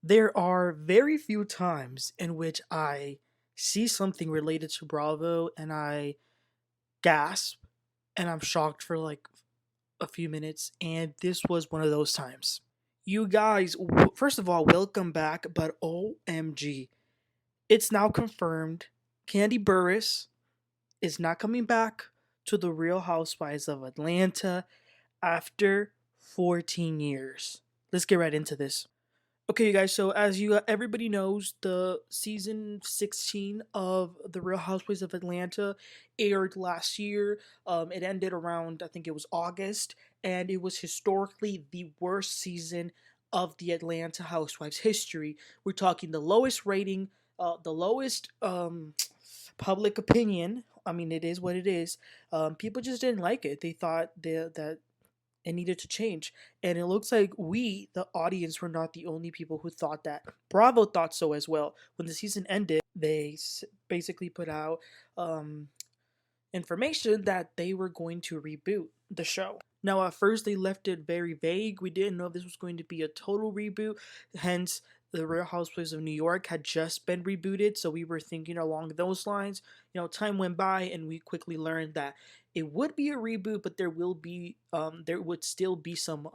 There are very few times in which I see something related to Bravo and I gasp and I'm shocked for like a few minutes, and this was one of those times. You guys, first of all, welcome back, but OMG, it's now confirmed Kandi Burruss is not coming back to the Real Housewives of Atlanta after 14 years. Let's get right into this. Okay, you guys. So as you everybody knows, the season 16 of the Real Housewives of Atlanta aired last year. It ended around, I think it was August, and it was historically the worst season of the Atlanta Housewives history. We're talking the lowest rating, the lowest public opinion. I mean, it is what it is. People just didn't like it. They thought that it needed to change. And it looks like we, the audience, were not the only people who thought that. Bravo thought so as well. When the season ended, they basically put out information that they were going to reboot the show. Now, at first, they left it very vague. We didn't know if this was going to be a total reboot. Hence, the Real Housewives of New York had just been rebooted, so we were thinking along those lines. Time went by, and we quickly learned that it would be a reboot, but there would still be some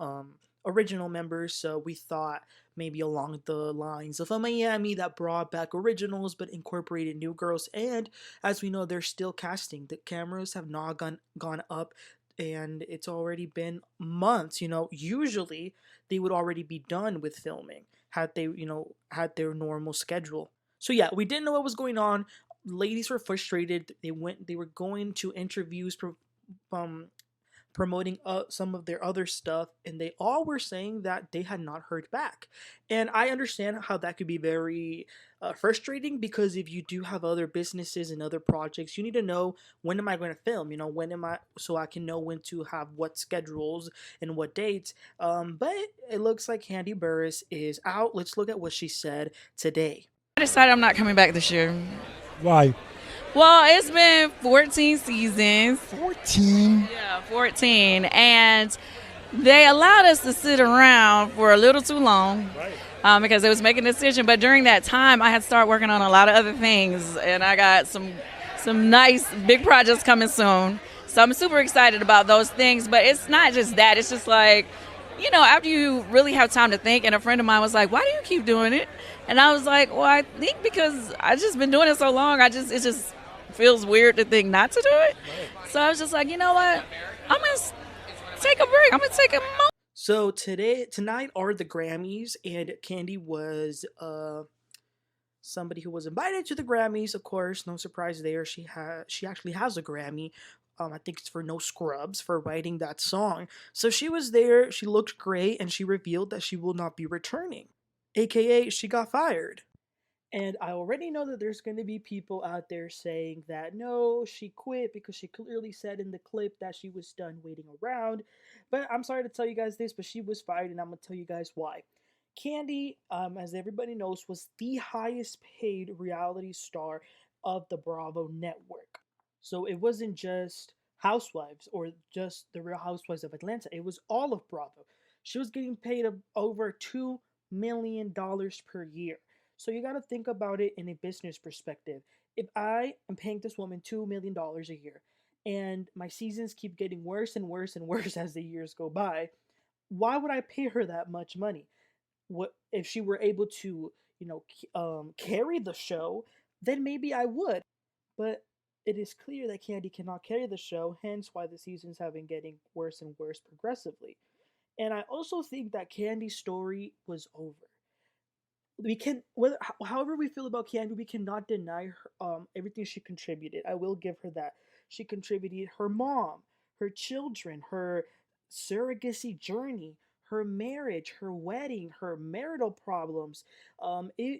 original members. So we thought maybe along the lines of a Miami that brought back originals but incorporated new girls. And as we know, they're still casting. The cameras have not gone up, and it's already been months. Usually they would already be done with filming had they had their normal schedule. So yeah, we didn't know what was going on. Ladies were frustrated. They were going to interviews um promoting some of their other stuff, and they all were saying that they had not heard back. And I understand how that could be very frustrating, because if you do have other businesses and other projects, you need to know, when am I going to film, when am I, so I can know when to have what schedules and what dates. But it looks like Kandi Burruss is out. Let's look at what she said today. I decided I'm not coming back this year. Why? Well, it's been 14 seasons. 14? Yeah, 14. And they allowed us to sit around for a little too long because they was making a decision. But during that time, I had started working on a lot of other things, and I got some nice big projects coming soon. So I'm super excited about those things. But it's not just that. It's just like, after you really have time to think, and a friend of mine was like, why do you keep doing it? And I was like, well, I think because I just been doing it so long, it just feels weird to think not to do it. So I was just like, you know what? I'm going to take a break. I'm going to take a moment. So tonight are the Grammys, and Kandi was somebody who was invited to the Grammys. Of course, no surprise there. She actually has a Grammy. I think it's for No Scrubs, for writing that song. So she was there. She looked great, and she revealed that she will not be returning, aka she got fired. And I already know that there's going to be people out there saying that no, she quit because she clearly said in the clip that she was done waiting around. But I'm sorry to tell you guys this, but she was fired, and I'm going to tell you guys why. Kandi, as everybody knows, was the highest paid reality star of the Bravo network. So it wasn't just Housewives or just the Real Housewives of Atlanta, it was all of Bravo. She was getting paid over $2 million per year. So you got to think about it in a business perspective. If I am paying this woman $2 million a year, and my seasons keep getting worse and worse and worse as the years go by, why would I pay her that much money? What if she were able to, carry the show? Then maybe I would. But it is clear that Kandi cannot carry the show, hence why the seasons have been getting worse and worse progressively. And I also think that Kandi's story was over. We can, however we feel about Kandi, we cannot deny her, everything she contributed. I will give her that. She contributed her mom, her children, her surrogacy journey, her marriage, her wedding, her marital problems.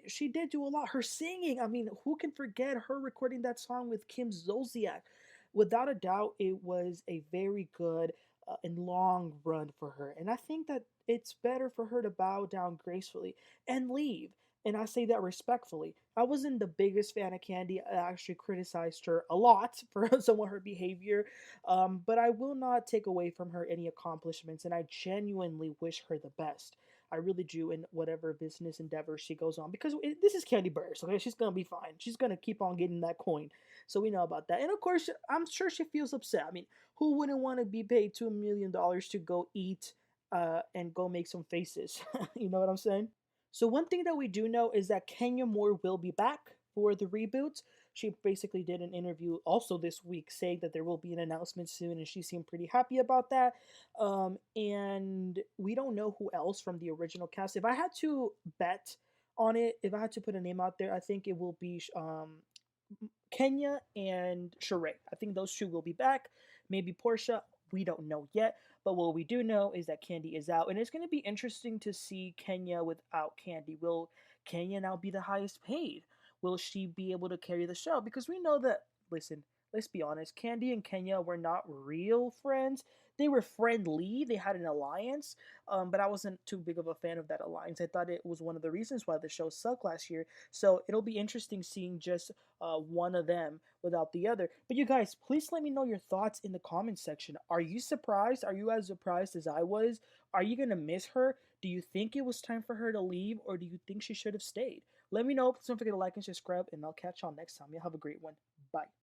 She did do a lot. Her singing. I mean, who can forget her recording that song with Kim Zolciak? Without a doubt, it was a very good and long run for her. And I think that it's better for her to bow down gracefully and leave. And I say that respectfully. I wasn't the biggest fan of Kandi. I actually criticized her a lot for some of her behavior. But I will not take away from her any accomplishments, and I genuinely wish her the best. I really do in whatever business endeavor she goes on because this is Kandi Burruss. Okay, she's gonna be fine. She's gonna keep on getting that coin, so we know about that. And of course, I'm sure she feels upset. I mean, who wouldn't want to be paid $2 million to go eat and go make some faces? You know what I'm saying? So one thing that we do know is that Kenya Moore will be back for the reboot. She basically did an interview also this week saying that there will be an announcement soon, and she seemed pretty happy about that. And we don't know who else from the original cast. If I had to bet on it, if I had to put a name out there, I think it will be Kenya and Shereé. I think those two will be back. Maybe Portia. We don't know yet. But what we do know is that Kandi is out. And it's going to be interesting to see Kenya without Kandi. Will Kenya now be the highest paid? Will she be able to carry the show? Because we know that, listen, let's be honest, Kandi and Kenya were not real friends. They were friendly. They had an alliance, but I wasn't too big of a fan of that alliance. I thought it was one of the reasons why the show sucked last year. So it'll be interesting seeing just one of them without the other. But you guys, please let me know your thoughts in the comments section. Are you surprised? Are you as surprised as I was? Are you going to miss her? Do you think it was time for her to leave, or do you think she should have stayed? Let me know. Please don't forget to like and subscribe, and I'll catch y'all next time. Y'all have a great one. Bye.